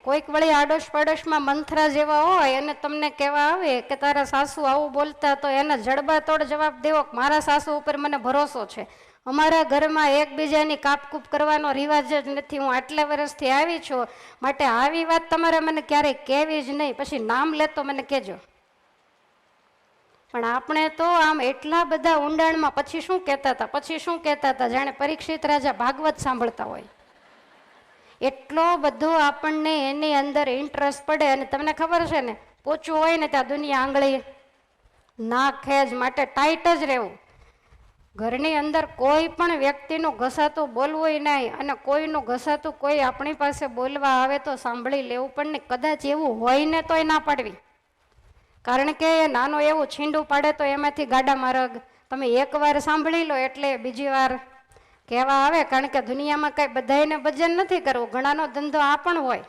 કોઈક વળી આડોશ પાડોશમાં મંથરા જેવા હોય અને તમને કહેવા આવે કે તારા સાસુ આવું બોલતા, તો એને જડબાતોડ જવાબ દેવો કે મારા સાસુ ઉપર મને ભરોસો છે. અમારા ઘરમાં એકબીજાની કાપકૂપ કરવાનો રિવાજ જ નથી. હું આટલા વર્ષથી આવી છું, માટે આવી વાત તમારે મને ક્યારેય કહેવી જ નહીં. પછી નામ લેતો મને કહેજો. પણ આપણે તો આમ એટલા બધા ઊંડાણમાં પછી શું કહેતા હતા જાણે પરીક્ષિત રાજા ભાગવત સાંભળતા હોય. એટલો બધો આપણને એની અંદર ઇન્ટરેસ્ટ પડે. અને તમને ખબર છે ને, પોચું હોય ને ત્યાં દુનિયા આંગળી નાખે જ, માટે ટાઈટ જ રહેવું. ઘરની અંદર કોઈ પણ વ્યક્તિનું ઘસાતું બોલવું નહીં, અને કોઈનું ઘસાતું કોઈ આપણી પાસે બોલવા આવે તો સાંભળી લેવું પણ નહીં. કદાચ એવું હોય ને તોય ના પાડવી, કારણ કે નાનું એવું છીંડું પાડે તો એમાંથી ગાડા માર્ગ. તમે એકવાર સાંભળી લો એટલે બીજી વાર કહેવા આવે, કારણ કે દુનિયામાં કાંઈ બધાને ભજન નથી કરવું, ઘણાનો ધંધો આ પણ હોય.